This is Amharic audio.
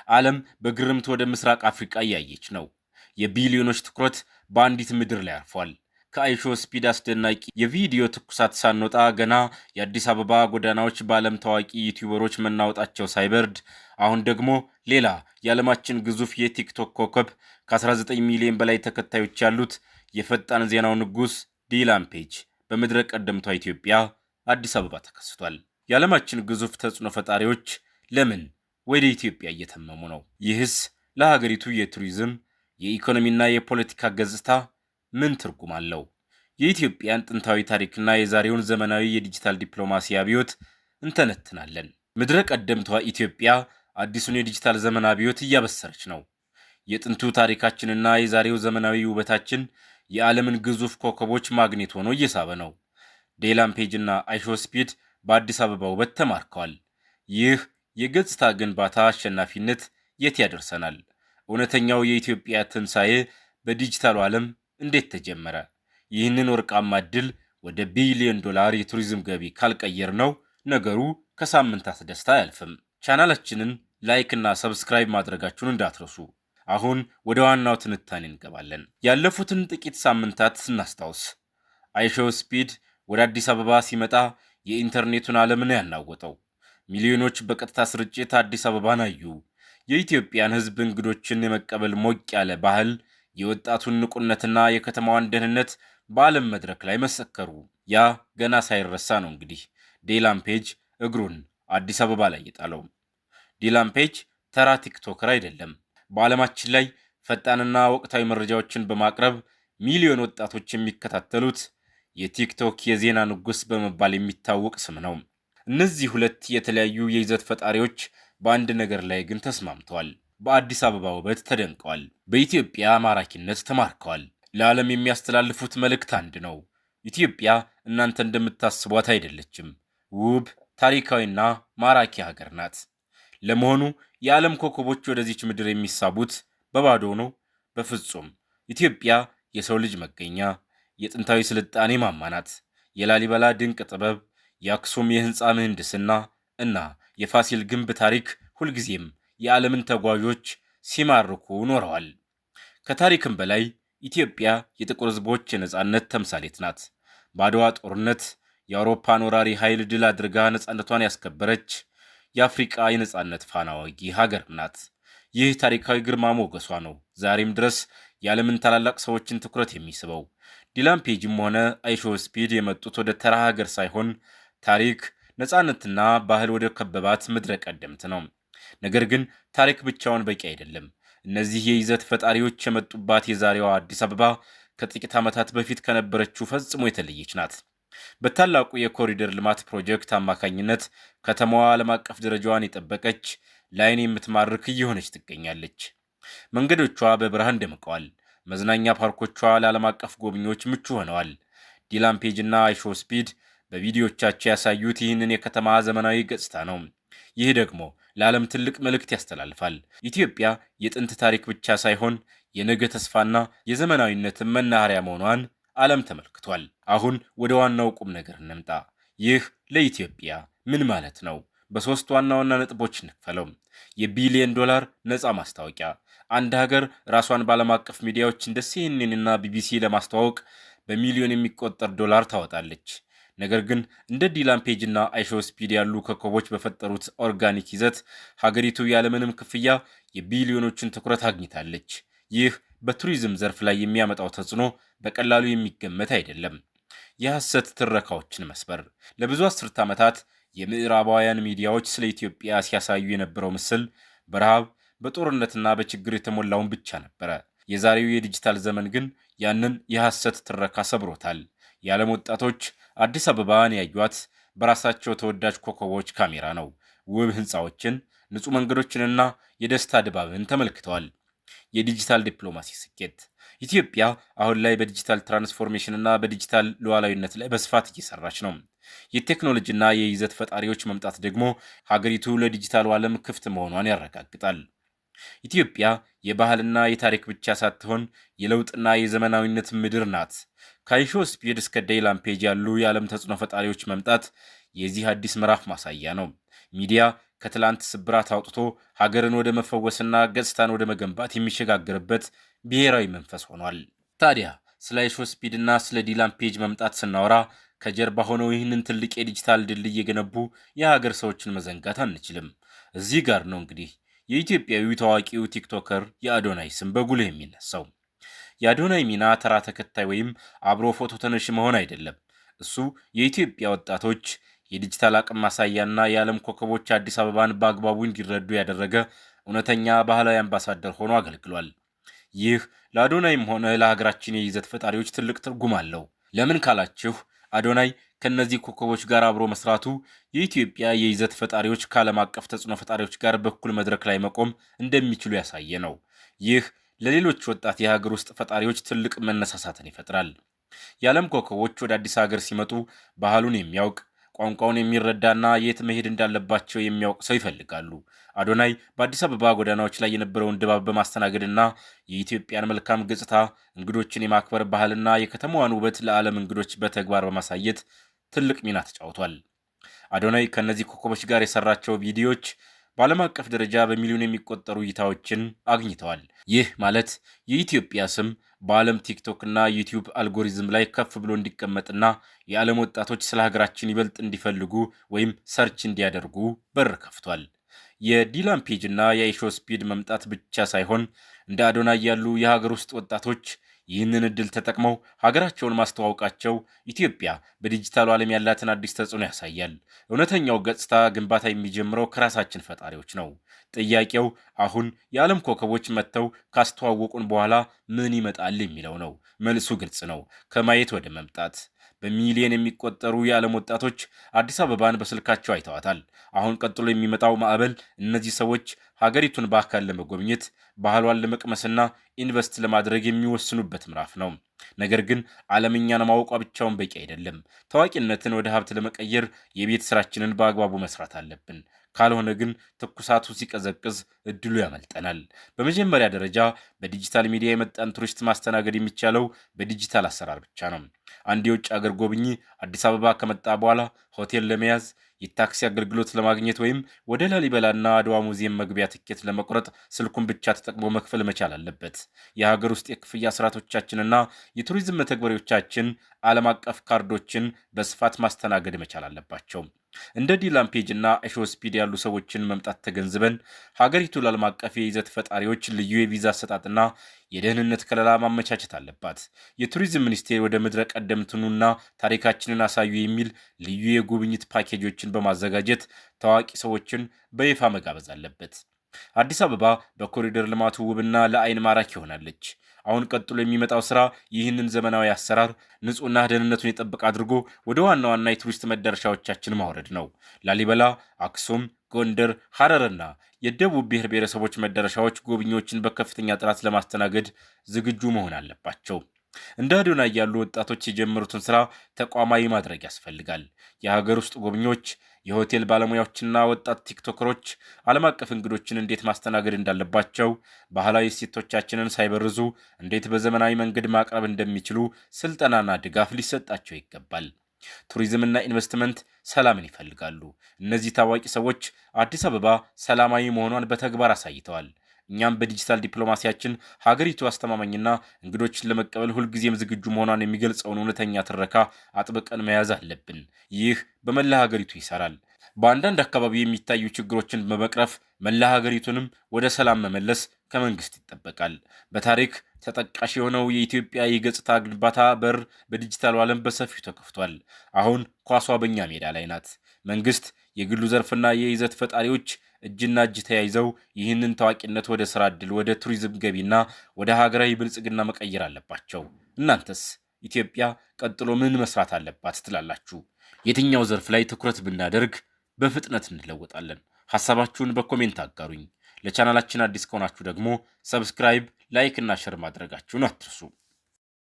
ዓለም በግርምት ወደ ምስራቅ አፍሪካ እያየች ነው። የቢሊዮኖች ትኩረት በአንዲት ምድር ላይ አርፏል። ከአይሾ ስፒድ አስደናቂ የቪዲዮ ትኩሳት ሳንወጣ ገና የአዲስ አበባ ጎዳናዎች በዓለም ታዋቂ ዩቲዩበሮች መናወጣቸው ሳይበርድ አሁን ደግሞ ሌላ የዓለማችን ግዙፍ የቲክቶክ ኮከብ ከ19 ሚሊዮን በላይ ተከታዮች ያሉት የፈጣን ዜናው ንጉስ ዲላን ፔጅ በምድረ ቀደምቷ ኢትዮጵያ አዲስ አበባ ተከስቷል። የዓለማችን ግዙፍ ተጽዕኖ ፈጣሪዎች ለምን ወደ ኢትዮጵያ እየተመሙ ነው? ይህስ ለሀገሪቱ የቱሪዝም የኢኮኖሚና የፖለቲካ ገጽታ ምን ትርጉም አለው? የኢትዮጵያን ጥንታዊ ታሪክና የዛሬውን ዘመናዊ የዲጂታል ዲፕሎማሲ አብዮት እንተነትናለን። ምድረ ቀደምቷ ኢትዮጵያ አዲሱን የዲጂታል ዘመን አብዮት እያበሰረች ነው። የጥንቱ ታሪካችንና የዛሬው ዘመናዊ ውበታችን የዓለምን ግዙፍ ኮከቦች ማግኔት ሆኖ እየሳበ ነው። ዲላን ፔጅ እና አይሾ ስፒድ በአዲስ አበባ ውበት ተማርከዋል። ይህ የገጽታ ግንባታ አሸናፊነት የት ያደርሰናል? እውነተኛው የኢትዮጵያ ትንሣኤ በዲጂታሉ ዓለም እንዴት ተጀመረ? ይህንን ወርቃማ ዕድል ወደ ቢሊዮን ዶላር የቱሪዝም ገቢ ካልቀየር ነው ነገሩ ከሳምንታት ደስታ አያልፍም። ቻናላችንን ላይክ እና ሰብስክራይብ ማድረጋችሁን እንዳትረሱ። አሁን ወደ ዋናው ትንታኔ እንገባለን። ያለፉትን ጥቂት ሳምንታት ስናስታውስ አይሾ ስፒድ ወደ አዲስ አበባ ሲመጣ የኢንተርኔቱን ዓለምን ያናወጠው። ሚሊዮኖች በቀጥታ ስርጭት አዲስ አበባን አዩ። የኢትዮጵያን ሕዝብ እንግዶችን የመቀበል ሞቅ ያለ ባህል፣ የወጣቱን ንቁነትና የከተማዋን ደህንነት በዓለም መድረክ ላይ መሰከሩ። ያ ገና ሳይረሳ ነው እንግዲህ ዲላን ፔጅ እግሩን አዲስ አበባ ላይ የጣለው። ዲላን ፔጅ ተራ ቲክቶከር አይደለም። በዓለማችን ላይ ፈጣንና ወቅታዊ መረጃዎችን በማቅረብ ሚሊዮን ወጣቶች የሚከታተሉት የቲክቶክ የዜና ንጉስ በመባል የሚታወቅ ስም ነው። እነዚህ ሁለት የተለያዩ የይዘት ፈጣሪዎች በአንድ ነገር ላይ ግን ተስማምተዋል። በአዲስ አበባ ውበት ተደንቀዋል። በኢትዮጵያ ማራኪነት ተማርከዋል። ለዓለም የሚያስተላልፉት መልእክት አንድ ነው። ኢትዮጵያ እናንተ እንደምታስቧት አይደለችም። ውብ፣ ታሪካዊና ማራኪ ሀገር ናት። ለመሆኑ የዓለም ኮከቦች ወደዚች ምድር የሚሳቡት በባዶ ነው? በፍጹም። ኢትዮጵያ የሰው ልጅ መገኛ፣ የጥንታዊ ስልጣኔ ማማ ናት። የላሊበላ ድንቅ ጥበብ፣ የአክሱም የህንፃ ምህንድስና እና የፋሲል ግንብ ታሪክ ሁልጊዜም የዓለምን ተጓዦች ሲማርኩ ኖረዋል። ከታሪክም በላይ ኢትዮጵያ የጥቁር ህዝቦች የነጻነት ተምሳሌት ናት። በአድዋ ጦርነት የአውሮፓን ወራሪ ኃይል ድል አድርጋ ነጻነቷን ያስከበረች የአፍሪቃ የነጻነት ፋና ወጊ ሀገር ናት። ይህ ታሪካዊ ግርማ ሞገሷ ነው ዛሬም ድረስ የዓለምን ታላላቅ ሰዎችን ትኩረት የሚስበው። ዲላን ፔጅም ሆነ አይሾ ስፒድ የመጡት ወደ ተራ ሀገር ሳይሆን ታሪክ፣ ነጻነትና ባህል ወደ ከበባት ምድረ ቀደምት ነው። ነገር ግን ታሪክ ብቻውን በቂ አይደለም። እነዚህ የይዘት ፈጣሪዎች የመጡባት የዛሬዋ አዲስ አበባ ከጥቂት ዓመታት በፊት ከነበረችው ፈጽሞ የተለየች ናት። በታላቁ የኮሪደር ልማት ፕሮጀክት አማካኝነት ከተማዋ ዓለም አቀፍ ደረጃዋን የጠበቀች ለዓይን የምትማርክ እየሆነች ትገኛለች። መንገዶቿ በብርሃን ደምቀዋል። መዝናኛ ፓርኮቿ ለዓለም አቀፍ ጎብኚዎች ምቹ ሆነዋል። ዲላን ፔጅ እና አይሾ ስፒድ በቪዲዮቻቸው ያሳዩት ይህንን የከተማ ዘመናዊ ገጽታ ነው። ይህ ደግሞ ለዓለም ትልቅ መልእክት ያስተላልፋል። ኢትዮጵያ የጥንት ታሪክ ብቻ ሳይሆን የነገ ተስፋና የዘመናዊነትን መናኸሪያ መሆኗን ዓለም ተመልክቷል። አሁን ወደ ዋናው ቁም ነገር እንምጣ። ይህ ለኢትዮጵያ ምን ማለት ነው? በሶስት ዋና ዋና ነጥቦች እንክፈለው። የቢሊዮን ዶላር ነፃ ማስታወቂያ። አንድ ሀገር ራሷን በዓለም አቀፍ ሚዲያዎች እንደ ሲኤንኤን እና ቢቢሲ ለማስተዋወቅ በሚሊዮን የሚቆጠር ዶላር ታወጣለች። ነገር ግን እንደ ዲላን ፔጅ እና አይሾ ስፒድ ያሉ ኮከቦች በፈጠሩት ኦርጋኒክ ይዘት ሀገሪቱ ያለምንም ክፍያ የቢሊዮኖችን ትኩረት አግኝታለች። ይህ በቱሪዝም ዘርፍ ላይ የሚያመጣው ተጽዕኖ በቀላሉ የሚገመት አይደለም። የሐሰት ትረካዎችን መስበር። ለብዙ አስርት ዓመታት የምዕራባውያን ሚዲያዎች ስለ ኢትዮጵያ ሲያሳዩ የነበረው ምስል በረሃብ በጦርነትና በችግር የተሞላውን ብቻ ነበረ። የዛሬው የዲጂታል ዘመን ግን ያንን የሐሰት ትረካ ሰብሮታል። የዓለም ወጣቶች አዲስ አበባን ያዩት በራሳቸው ተወዳጅ ኮከቦች ካሜራ ነው። ውብ ህንፃዎችን፣ ንጹህ መንገዶችንና የደስታ ድባብን ተመልክተዋል። የዲጂታል ዲፕሎማሲ ስኬት። ኢትዮጵያ አሁን ላይ በዲጂታል ትራንስፎርሜሽን እና በዲጂታል ሉዓላዊነት ላይ በስፋት እየሰራች ነው። የቴክኖሎጂና የይዘት ፈጣሪዎች መምጣት ደግሞ ሀገሪቱ ለዲጂታሉ ዓለም ክፍት መሆኗን ያረጋግጣል። ኢትዮጵያ የባህልና የታሪክ ብቻ ሳትሆን የለውጥና የዘመናዊነት ምድር ናት። ከአይሾ ስፒድ እስከ ዲላን ፔጅ ያሉ የዓለም ተጽዕኖ ፈጣሪዎች መምጣት የዚህ አዲስ ምዕራፍ ማሳያ ነው። ሚዲያ ከትላንት ስብራት አውጥቶ ሀገርን ወደ መፈወስና ገጽታን ወደ መገንባት የሚሸጋገርበት ብሔራዊ መንፈስ ሆኗል። ታዲያ ስለ አይሾስፒድና ስለ ዲላን ፔጅ መምጣት ስናወራ ከጀርባ ሆነው ይህንን ትልቅ የዲጂታል ድልድይ የገነቡ የሀገር ሰዎችን መዘንጋት አንችልም። እዚህ ጋር ነው እንግዲህ የኢትዮጵያዊ ታዋቂው ቲክቶከር የአዶናይ ስም በጉልህ የሚነሳው። የአዶናይ ሚና ተራ ተከታይ ወይም አብሮ ፎቶ ተነሽ መሆን አይደለም። እሱ የኢትዮጵያ ወጣቶች የዲጂታል አቅም ማሳያና የዓለም ኮከቦች አዲስ አበባን በአግባቡ እንዲረዱ ያደረገ እውነተኛ ባህላዊ አምባሳደር ሆኖ አገልግሏል። ይህ ለአዶናይም ሆነ ለሀገራችን የይዘት ፈጣሪዎች ትልቅ ትርጉም አለው። ለምን ካላችሁ አዶናይ ከነዚህ ኮከቦች ጋር አብሮ መስራቱ የኢትዮጵያ የይዘት ፈጣሪዎች ከዓለም አቀፍ ተጽዕኖ ፈጣሪዎች ጋር በኩል መድረክ ላይ መቆም እንደሚችሉ ያሳየ ነው። ይህ ለሌሎች ወጣት የሀገር ውስጥ ፈጣሪዎች ትልቅ መነሳሳትን ይፈጥራል። የዓለም ኮከቦች ወደ አዲስ ሀገር ሲመጡ ባህሉን የሚያውቅ ቋንቋውን የሚረዳና የት መሄድ እንዳለባቸው የሚያውቅ ሰው ይፈልጋሉ። አዶናይ በአዲስ አበባ ጎዳናዎች ላይ የነበረውን ድባብ በማስተናገድና የኢትዮጵያን መልካም ገጽታ፣ እንግዶችን የማክበር ባህልና የከተማዋን ውበት ለዓለም እንግዶች በተግባር በማሳየት ትልቅ ሚና ተጫውቷል። አዶናይ ከእነዚህ ኮከቦች ጋር የሰራቸው ቪዲዮዎች በዓለም አቀፍ ደረጃ በሚሊዮን የሚቆጠሩ እይታዎችን አግኝተዋል። ይህ ማለት የኢትዮጵያ ስም በዓለም ቲክቶክ እና ዩቲዩብ አልጎሪዝም ላይ ከፍ ብሎ እንዲቀመጥና የዓለም ወጣቶች ስለ ሀገራችን ይበልጥ እንዲፈልጉ ወይም ሰርች እንዲያደርጉ በር ከፍቷል። የዲላን ፔጅ እና የአይሾስፒድ መምጣት ብቻ ሳይሆን እንደ አዶናይ ያሉ የሀገር ውስጥ ወጣቶች ይህንን እድል ተጠቅመው ሀገራቸውን ማስተዋወቃቸው ኢትዮጵያ በዲጂታሉ ዓለም ያላትን አዲስ ተጽዕኖ ያሳያል። እውነተኛው ገጽታ ግንባታ የሚጀምረው ከራሳችን ፈጣሪዎች ነው። ጥያቄው አሁን የዓለም ኮከቦች መጥተው ካስተዋወቁን በኋላ ምን ይመጣል የሚለው ነው። መልሱ ግልጽ ነው። ከማየት ወደ መምጣት። በሚሊዮን የሚቆጠሩ የዓለም ወጣቶች አዲስ አበባን በስልካቸው አይተዋታል። አሁን ቀጥሎ የሚመጣው ማዕበል እነዚህ ሰዎች ሀገሪቱን በአካል ለመጎብኘት ባህሏን ለመቅመስና ኢንቨስት ለማድረግ የሚወስኑበት ምዕራፍ ነው። ነገር ግን ዓለምኛን ማወቋ ብቻውን በቂ አይደለም። ታዋቂነትን ወደ ሀብት ለመቀየር የቤት ስራችንን በአግባቡ መስራት አለብን። ካልሆነ ግን ትኩሳቱ ሲቀዘቅዝ እድሉ ያመልጠናል። በመጀመሪያ ደረጃ በዲጂታል ሚዲያ የመጣን ቱሪስት ማስተናገድ የሚቻለው በዲጂታል አሰራር ብቻ ነው። አንድ የውጭ አገር ጎብኚ አዲስ አበባ ከመጣ በኋላ ሆቴል ለመያዝ የታክሲ አገልግሎት ለማግኘት ወይም ወደ ላሊበላና አድዋ ሙዚየም መግቢያ ትኬት ለመቁረጥ ስልኩን ብቻ ተጠቅሞ መክፈል መቻል አለበት። የሀገር ውስጥ የክፍያ ስርዓቶቻችንና የቱሪዝም መተግበሪያዎቻችን ዓለም አቀፍ ካርዶችን በስፋት ማስተናገድ መቻል አለባቸው። እንደ ዲላን ፔጅ እና አይሾስፒድ ያሉ ሰዎችን መምጣት ተገንዝበን ሀገሪቱ ለዓለም አቀፍ የይዘት ፈጣሪዎች ልዩ የቪዛ አሰጣጥና የደህንነት ከለላ ማመቻቸት አለባት። የቱሪዝም ሚኒስቴር ወደ ምድረ ቀደምትኑና ታሪካችንን አሳዩ የሚል ልዩ የጉብኝት ፓኬጆችን በማዘጋጀት ታዋቂ ሰዎችን በይፋ መጋበዝ አለበት። አዲስ አበባ በኮሪደር ልማቱ ውብና ለአይን ማራኪ ሆናለች። አሁን ቀጥሎ የሚመጣው ስራ ይህንን ዘመናዊ አሰራር ንጹህና ደህንነቱን የጠበቀ አድርጎ ወደ ዋና ዋና የቱሪስት መዳረሻዎቻችን ማውረድ ነው። ላሊበላ፣ አክሱም፣ ጎንደር፣ ሐረርና የደቡብ ብሔር ብሔረሰቦች መዳረሻዎች ጎብኚዎችን በከፍተኛ ጥራት ለማስተናገድ ዝግጁ መሆን አለባቸው። እንደ አዶናይ ያሉ ወጣቶች የጀመሩትን ስራ ተቋማዊ ማድረግ ያስፈልጋል። የሀገር ውስጥ ጎብኚዎች፣ የሆቴል ባለሙያዎችና ወጣት ቲክቶከሮች ዓለም አቀፍ እንግዶችን እንዴት ማስተናገድ እንዳለባቸው፣ ባህላዊ እሴቶቻችንን ሳይበርዙ እንዴት በዘመናዊ መንገድ ማቅረብ እንደሚችሉ ስልጠናና ድጋፍ ሊሰጣቸው ይገባል። ቱሪዝምና ኢንቨስትመንት ሰላምን ይፈልጋሉ። እነዚህ ታዋቂ ሰዎች አዲስ አበባ ሰላማዊ መሆኗን በተግባር አሳይተዋል። እኛም በዲጂታል ዲፕሎማሲያችን ሀገሪቱ አስተማማኝና እንግዶችን ለመቀበል ሁልጊዜም ዝግጁ መሆኗን የሚገልጸውን እውነተኛ ትረካ አጥብቀን መያዝ አለብን። ይህ በመላ ሀገሪቱ ይሰራል። በአንዳንድ አካባቢ የሚታዩ ችግሮችን በመቅረፍ መላ ሀገሪቱንም ወደ ሰላም መመለስ ከመንግስት ይጠበቃል። በታሪክ ተጠቃሽ የሆነው የኢትዮጵያ የገጽታ ግንባታ በር በዲጂታሉ ዓለም በሰፊው ተከፍቷል። አሁን ኳሷ በእኛ ሜዳ ላይ ናት። መንግስት፣ የግሉ ዘርፍና የይዘት ፈጣሪዎች እጅና እጅ ተያይዘው ይህንን ታዋቂነት ወደ ስራ ዕድል፣ ወደ ቱሪዝም ገቢና ወደ ሀገራዊ ብልጽግና መቀየር አለባቸው። እናንተስ ኢትዮጵያ ቀጥሎ ምን መስራት አለባት ትላላችሁ? የትኛው ዘርፍ ላይ ትኩረት ብናደርግ በፍጥነት እንለወጣለን? ሐሳባችሁን በኮሜንት አጋሩኝ። ለቻናላችን አዲስ ከሆናችሁ ደግሞ ሰብስክራይብ፣ ላይክ እና ሸር ማድረጋችሁን አትርሱ።